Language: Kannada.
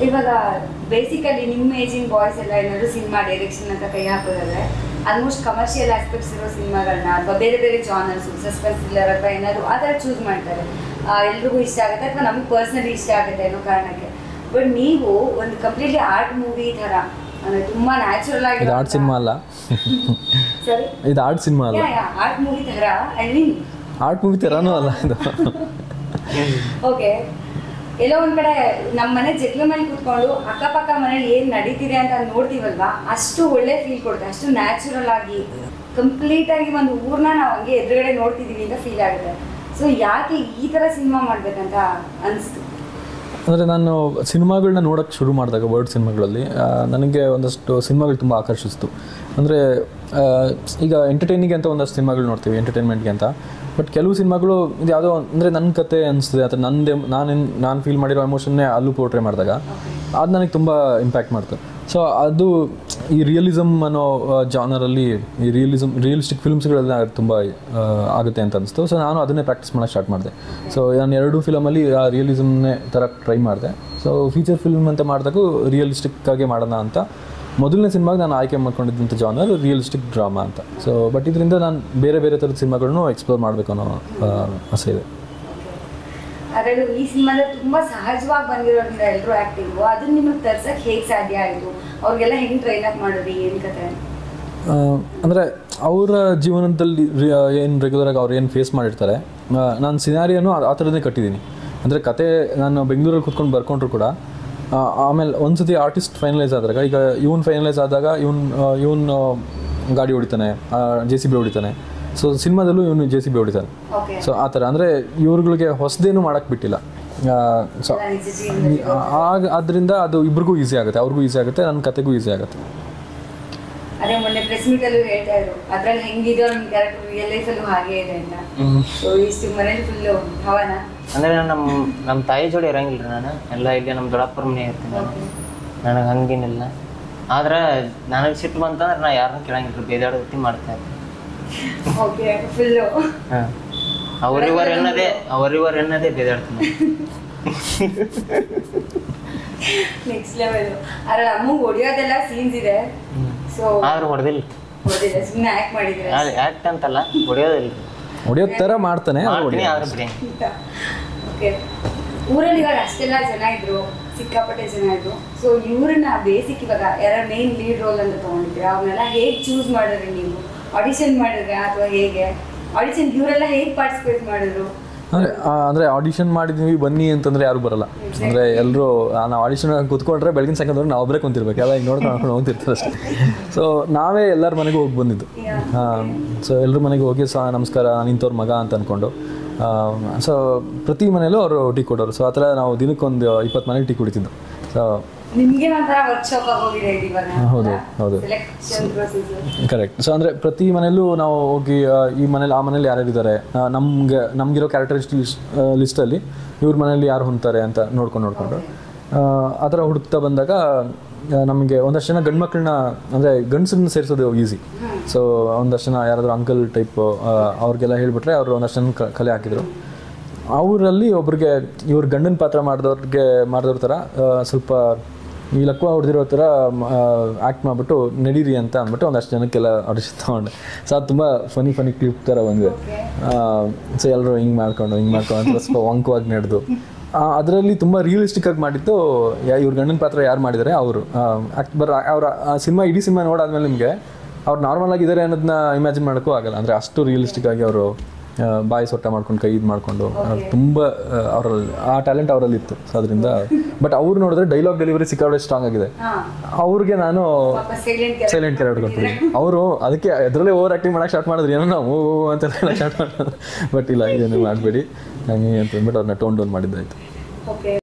ಇವಾಗ ಬೇಸಿಕಲಿ ನಿಮ್ಮ ಏಜಿಂಗ್ ಬಾಯ್ಸ್ ಎಲ್ಲ ಏನಾದ್ರು ಸಿನಿಮಾ ಡೈರೆಕ್ಷನ್ ಅಂತ ಕೈ ಹಾಕೋದಾದ್ರೆ ಆಲ್ಮೋಸ್ಟ್ ಕಮರ್ಷಿಯಲ್ ಆಸ್ಪೆಕ್ಟ್ಸ್ ಇರೋ ಸಿನಿಮಾಗಳನ್ನ ಅಥವಾ ಬೇರೆ ಬೇರೆ ಜಾನರ್ಸ್ ಸಸ್ಪೆನ್ಸ್ ಥ್ರಿಲ್ಲರ್ ಅಥವಾ ಏನಾದ್ರು ಆ ಥರ ಚೂಸ್ ಮಾಡ್ತಾರೆ. ಎಲ್ರಿಗೂ ಇಷ್ಟ ಆಗುತ್ತೆ ಅಥವಾ ನಮ್ಗೆ ಪರ್ಸ್ನಲಿ ಇಷ್ಟ ಆಗುತ್ತೆ ಅನ್ನೋ ಕಾರಣಕ್ಕೆ. ಬಟ್ ನೀವು ಒಂದು ಕಂಪ್ಲೀಟ್ಲಿ ಆರ್ಟ್ ಮೂವಿ ಥರ ಅಂದರೆ ತುಂಬ ನ್ಯಾಚುರಲ್ ಆಗಿ ಇದು ಆರ್ಟ್ ಸಿನಿಮಾ ಅಲ್ಲ ಸರಿ ಇದು ಆರ್ಟ್ ಸಿನಿಮಾ ಅಲ್ಲ ಆರ್ಟ್ ಮೂವಿ ಥರ ಐ ಮೀನ್ ಆರ್ಟ್ ಮೂವಿ ಥರನೂ ಅಲ್ಲ ಇದು. ಓಕೆ, ಎಲ್ಲೋ ಒಂದು ಕಡೆ ನಮ್ಮ ಮನೆ ಜಗ್ಲ ಮೇಲೆ ಕೂತ್ಕೊಂಡು ಅಕ್ಕಪಕ್ಕ ಮನೇಲಿ ಏನು ನಡೀತಿದೆ ಅಂತ ನೋಡ್ತೀವಲ್ವಾ, ಅಷ್ಟು ಒಳ್ಳೆ ಫೀಲ್ ಕೊಡುತ್ತೆ. ಅಷ್ಟು ನ್ಯಾಚುರಲ್ ಆಗಿ ಕಂಪ್ಲೀಟ್ ಆಗಿ ಒಂದು ಊರನ್ನ ನಾವು ಹಂಗೆ ಎದುರುಗಡೆ ನೋಡ್ತಿದ್ದೀವಿ ಅಂತ ಫೀಲ್ ಆಗುತ್ತೆ. ಸೊ ಯಾಕೆ ಈ ಥರ ಸಿನಿಮಾ ಮಾಡಬೇಕಂತ ಅನಿಸ್ತು? ಅಂದರೆ ನಾನು ಸಿನಿಮಾಗಳನ್ನ ನೋಡೋಕ್ಕೆ ಶುರು ಮಾಡಿದಾಗ ವರ್ಡ್ ಸಿನಿಮಾಗಳಲ್ಲಿ ನನಗೆ ಒಂದಷ್ಟು ಸಿನಿಮಾಗಳು ತುಂಬ ಆಕರ್ಷಿಸ್ತು. ಅಂದರೆ ಈಗ ಎಂಟರ್ಟೈನಿಂಗ್ ಅಂತ ಒಂದಷ್ಟು ಸಿನಿಮಾಗಳು ನೋಡ್ತೀವಿ, ಎಂಟರ್ಟೈನ್ಮೆಂಟ್ಗೆ ಅಂತ. ಬಟ್ ಕೆಲವು ಸಿನಿಮಾಗಳು ಇದು ಯಾವುದೋ ಅಂದರೆ ನನ್ನ ಕತೆ ಅನಿಸ್ತದೆ ಅಥವಾ ನಾನು ಫೀಲ್ ಮಾಡಿರೋ ಎಮೋಷನ್ನೇ ಅಲ್ಲೂ ಪೋರ್ಟ್ರೇ ಮಾಡಿದಾಗ ಅದು ನನಗೆ ತುಂಬ ಇಂಪ್ಯಾಕ್ಟ್ ಮಾಡ್ತು. ಸೊ ಅದು ಈ ರಿಯಲಿಸಮ್ ಅನ್ನೋ ಜಾನರಲ್ಲಿ ಈ ರಿಯಲಿಸ್ಟಿಕ್ ಫಿಲ್ಮ್ಸ್ಗಳೆಲ್ಲ ತುಂಬ ಆಗುತ್ತೆ ಅಂತ ಅನಿಸ್ತು. ಸೊ ನಾನು ಅದನ್ನೇ ಪ್ರಾಕ್ಟೀಸ್ ಮಾಡೋಕ್ಕೆ ಸ್ಟಾರ್ಟ್ ಮಾಡಿದೆ. ಸೊ ನಾನು 2 ಫಿಲಮಲ್ಲಿ ಆ ರಿಯಲಿಸಮ್ನೇ ಥರ ಟ್ರೈ ಮಾಡಿದೆ. ಸೊ ಫೀಚರ್ ಫಿಲ್ಮ್ ಅಂತ ಮಾಡಿದಾಗೂ ರಿಯಲಿಸ್ಟಿಕ್ಕಾಗಿ ಮಾಡೋಣ ಅಂತ ಮೊದಲನೇ ಸಿನಿಮಾಗೆ ನಾನು ಆಯ್ಕೆ ಮಾಡ್ಕೊಂಡಿದ್ದಂಥ ಜಾನರ್ ರಿಯಲಿಸ್ಟಿಕ್ ಡ್ರಾಮಾ ಅಂತ. ಸೊ ಬಟ್ ಇದರಿಂದ ನಾನು ಬೇರೆ ಬೇರೆ ಥರದ ಸಿನಿಮಾಗಳನ್ನು ಎಕ್ಸ್ಪ್ಲೋರ್ ಮಾಡಬೇಕು ಅನ್ನೋ ಆಸೆ ಇದೆ. ಅದರಲ್ಲೂ ಈ ಸಿನಿಮಾದಲ್ಲಿ ತುಂಬ ಸಹಜವಾಗಿ ಬಂದಿರೋದ್ರಿಂದ ಎಲ್ಲರೂ ಆ್ಯಕ್ಟಿಂಗು ಅದನ್ನ ನಿಮಗೆ ತರ್ಸಕ್ಕೆ ಹೇಗೆ ಸಾಧ್ಯ ಆಯಿತು? ಅವ್ರಿಗೆಲ್ಲ ಹೆಂಗೆ ಟ್ರೈನ್ ಅಪ್ ಮಾಡಿದ್ರಿ, ಏನು ಕತೆ? ಅಂದರೆ ಅವರ ಜೀವನದಲ್ಲಿ ಏನು ರೆಗ್ಯುಲರಾಗಿ ಅವ್ರು ಏನು ಫೇಸ್ ಮಾಡಿರ್ತಾರೆ, ನಾನು ಸಿನಾರಿಯನ್ನು ಆ ಥರದೇ ಕಟ್ಟಿದ್ದೀನಿ. ಅಂದರೆ ಕತೆ ನಾನು ಬೆಂಗಳೂರಲ್ಲಿ ಕೂತ್ಕೊಂಡು ಬರ್ಕೊಂಡ್ರು ಕೂಡ ಆಮೇಲೆ ಒಂದು ಸತಿ ಆರ್ಟಿಸ್ಟ್ ಫೈನಲೈಸ್ ಆದಾಗ, ಈಗ ಇವನು ಫೈನಲೈಸ್ ಆದಾಗ ಇವನು ಗಾಡಿ ಹೊಡಿತಾನೆ, JCB ಹೊಡಿತಾನೆ. ಸೊ ಸಿನಿಮಾದಲ್ಲೂ ಇವನು JCB ಹೊಡಿತಾನೆ. ಸೊ ಆ ಥರ ಅಂದರೆ ಇವ್ರುಗಳಿಗೆ ಹೊಸದೇನು ಮಾಡೋಕ್ಕೆ ಬಿಟ್ಟಿಲ್ಲ. ಸೊ ಆದ್ದರಿಂದ ಅದು ಇಬ್ರಿಗೂ ಈಸಿ ಆಗುತ್ತೆ, ಅವ್ರಿಗೂ ಈಸಿ ಆಗುತ್ತೆ, ನನ್ನ ಕತೆಗೂ ಈಸಿ ಆಗುತ್ತೆ. ಅದೇ ಮೊನ್ನೆ ಪ್ರೆಸ್ ಮೀಟಲ್ಲೂ ಹೇಳ್ತಾ ಇದ್ರು ಅದ್ರಲ್ಲಿ ಹೆಂಗಿದೋ ನಿಮ್ಮ ಕ್ಯಾರೆಕ್ಟರ್ ರಿಯಲ್ ಲೈಫಲ್ಲೂ ಹಾಗೆ ಇದೆ ಅಂತ. ಸೊ ಇಷ್ಟು ಮನೇಲಿ ಫುಲ್ಲು ಹವನ ಅಂದರೆ ನಮ್ಮ ತಾಯಿ ಜೋಡಿ ಇರಂಗಿಲ್ಲ ರೀ. ನಾನು ಎಲ್ಲ ಇಲ್ಲಿ ನಮ್ಮ ದೊಡ್ಡಪ್ಪರ ಮನೆ ಇರ್ತೀನಿ. ನನಗೆ ಹಂಗೇನಿಲ್ಲ. ಆದ್ರೆ ನನಗೆ ಸಿಟ್ಟು ಬಂತಂದ್ರೆ ನಾ ಯಾರನ್ನೂ ಕೇಳಂಗಿಲ್ಲ, ಬೇದಾಡೋತಿ ಮಾಡ್ತಾ ಇರ್ತೀನಿ. ಓಕೆ, ಫುಲ್ಲು ಹಾಂ ಅವರಿವರ್ ಎನ್ನದೇ ಬೇದಾಡ್ತೀನಿ. Next level. ಅದ್ರಲ್ಲಿ ಅಮ್ಮಗೆ ಹೊಡಿಯೋದೆಲ್ಲ ಸೀನ್ಸ್ ಇದೆ. ಸೊ ಆದ್ರೂ ಹೊಡೆದಿಲ್ಲ, ಸುಮ್ಮನೆ ಆ್ಯಕ್ಟ್ ಮಾಡಿದ್ರೆ ಆ್ಯಕ್ಟ್ ಅಂತಲ್ಲ, ಹೊಡೆಯೋದಿಲ್ಲ. ಹೊಡೆಯೋ ಥರ ಮಾಡ್ತಾನೆ. ಓಕೆ, ಊರಲ್ಲಿ ಇವಾಗ ಅಷ್ಟೆಲ್ಲ ಜನ ಇದ್ರು, ಸಿಕ್ಕಾಪಟ್ಟೆ ಜನ ಇದ್ರು. ಸೊ ಇವ್ರನ್ನ ಬೇಸಿಕ್ ಇವಾಗ ಯಾರ ಮೇನ್ ಲೀಡ್ ರೋಲ್ ಅಂತ ತೊಗೊಂಡಿದ್ದೀರಾ, ಅವನ್ನೆಲ್ಲ ಹೇಗೆ ಚೂಸ್ ಮಾಡಿದ್ರಿ ನೀವು? ಆಡಿಷನ್ ಮಾಡಿದ್ರೆ ಅಥವಾ ಹೇಗೆ ಆಡಿಷನ್ ಇವರೆಲ್ಲ ಹೇಗೆ ಪಾರ್ಟಿಸಿಪೇಟ್ ಮಾಡಿದ್ರು? ಅಂದರೆ ಆಡಿಷನ್ ಮಾಡಿದ್ವಿ ಬನ್ನಿ ಅಂತಂದರೆ ಯಾರು ಬರಲ್ಲ. ಅಂದರೆ ಎಲ್ಲರೂ ನಾವು ಆಡಿಷನ್ ಕೂತ್ಕೊಂಡ್ರೆ ಬೆಳಗಿನ ಸಾಯಂಕಾಲ ನಾವು ಒಬ್ಬರೇ ಕುಂತಿರ್ಬೇಕು, ಎಲ್ಲ ಹಿಂಗೆ ನೋಡ್ಕೊಂಡು ಹೋಗ್ತಿರ್ತಾರೆ ಅಷ್ಟೇ. ಸೊ ನಾವೇ ಎಲ್ಲರ ಮನೆಗೂ ಹೋಗಿ ಬಂದಿದ್ದು. ಸೊ ಎಲ್ಲರ ಮನೆಗೆ ಹೋಗಿ ನಮಸ್ಕಾರ, ನಾನು ಇಂಥವ್ರ ಮಗ ಅಂತ ಅಂದ್ಕೊಂಡು. ಸೊ ಪ್ರತಿ ಮನೇಲೂ ಅವರು ಟೀ ಕೊಡೋರು. ಸೊ ಆ ಥರ ನಾವು ದಿನಕ್ಕೊಂದು 20 ಮನೆಗೆ ಟೀ ಕುಡಿತಿದ್ದು. ಸೊ ನಿಮಗೆ ಒಂಥರ ವರ್ಕ್ಶಾಪ್ ಆಗೋಗಿದೆ ಇವಾಗ. ಹೌದು ಹೌದು, ಸೆಲೆಕ್ಷನ್ ಪ್ರೊಸೀಜರ್ ಕರೆಕ್ಟ್. ಸೊ ಅಂದರೆ ಪ್ರತಿ ಮನೇಲೂ ನಾವು ಹೋಗಿ ಈ ಮನೇಲಿ ಆ ಮನೇಲಿ ಯಾರ್ಯಾರಿದ್ದಾರೆ, ನಮಗಿರೋ ಕ್ಯಾರೆಕ್ಟರಿಸ್ಟಿಕ್ ಲಿಸ್ಟಲ್ಲಿ ಇವ್ರ ಮನೇಲಿ ಯಾರು ಹೊಂದ್ತಾರೆ ಅಂತ ನೋಡ್ಕೊಂಡು ಆ ಥರ ಹುಡುಕ್ತಾ ಬಂದಾಗ ನಮಗೆ ಒಂದಷ್ಟು ಜನ ಗಂಡು ಮಕ್ಕಳನ್ನ ಅಂದರೆ ಗಂಡಸನ್ನ ಸೇರಿಸೋದು ಈಸಿ. ಸೊ ಒಂದಷ್ಟು ಜನ ಯಾರಾದರೂ ಅಂಕಲ್ ಟೈಪ್ ಅವ್ರಿಗೆಲ್ಲ ಹೇಳಿಬಿಟ್ರೆ ಅವರು ಒಂದಷ್ಟು ಜನ ಕಲೆ ಹಾಕಿದರು. ಅವರಲ್ಲಿ ಒಬ್ರಿಗೆ ಇವ್ರ ಗಂಡನ ಪಾತ್ರ ಮಾಡಿದವ್ರ ಥರ ಸ್ವಲ್ಪ ಈ ಲಕ್ವ ಹೊಡೆದಿರೋ ಥರ ಆ್ಯಕ್ಟ್ ಮಾಡಿಬಿಟ್ಟು ನಡೀರಿ ಅಂತ ಅಂದ್ಬಿಟ್ಟು ಒಂದಷ್ಟು ಜನಕ್ಕೆಲ್ಲ ಆಡಿಷನ್ ತೊಗೊಂಡೆ. ಸೊ ಅದು ತುಂಬ ಫನಿ ಕ್ಲಿಪ್ ಥರ ಬಂದಿದೆ. ಸೊ ಎಲ್ಲರೂ ಹಿಂಗೆ ಮಾಡ್ಕೊಂಡು ಅಂತ ಸ್ವಲ್ಪ ವಂಕವಾಗಿ ನಡೆದು ಅದರಲ್ಲಿ ತುಂಬ ರಿಯಲಿಸ್ಟಿಕ್ಕಾಗಿ ಮಾಡಿದ್ದು ಇವ್ರ ಗಂಡನ ಪಾತ್ರ ಯಾರು ಮಾಡಿದ್ದಾರೆ ಅವರು ಅವರ ಸಿನಿಮಾ ಇಡೀ ಸಿನಿಮಾ ನೋಡಾದ್ಮೇಲೆ ನಿಮಗೆ ಅವ್ರು ನಾರ್ಮಲ್ ಆಗಿದ್ದಾರೆ ಅನ್ನೋದನ್ನ ಇಮ್ಯಾಜಿನ್ ಮಾಡೋಕ್ಕೂ ಆಗಲ್ಲ. ಅಂದರೆ ಅಷ್ಟು ರಿಯಲಿಸ್ಟಿಕ್ಕಾಗಿ ಅವರು ಬಾಯಿ ಸೊಟ್ಟ ಮಾಡ್ಕೊಂಡು ಕೈ ಇದು ಮಾಡಿಕೊಂಡು ತುಂಬ ಅವರಲ್ಲಿ ಆ ಟ್ಯಾಲೆಂಟ್ ಅವರಲ್ಲಿ ಇತ್ತು. ಸೊ ಅದರಿಂದ ಬಟ್ ಅವ್ರು ನೋಡಿದ್ರೆ ಡೈಲಾಗ್ ಡೆಲಿವರಿ ಸಿಕ್ಕಾಪಟ್ಟೆ ಸ್ಟ್ರಾಂಗ್ ಆಗಿದೆ. ಅವ್ರಿಗೆ ನಾನು ಸೈಲೆಂಟ್ ಕ್ಯಾರೆಕ್ಟರ್ ಕೊಡ್ತೀನಿ. ಅವರು ಅದಕ್ಕೆ ಅದರಲ್ಲೇ ಓವರ್ ಆ್ಯಕ್ಟಿಂಗ್ ಮಾಡೋಕ್ಕೆ ಸ್ಟಾರ್ಟ್ ಮಾಡಿದ್ರು, ಏನೋ ನಾವು ಅಂತೆಲ್ಲ ಸ್ಟಾರ್ಟ್ ಮಾಡೋದು. ಬಟ್ ಇಲ್ಲ, ಏನು ಮಾಡಬೇಡಿ ಹಂಗೆ ಅಂತ ಅಂದ್ಬಿಟ್ಟು ಅವ್ರನ್ನ ಟೋನ್ ಡೌನ್ ಮಾಡಿದ್ದಾಯಿತು.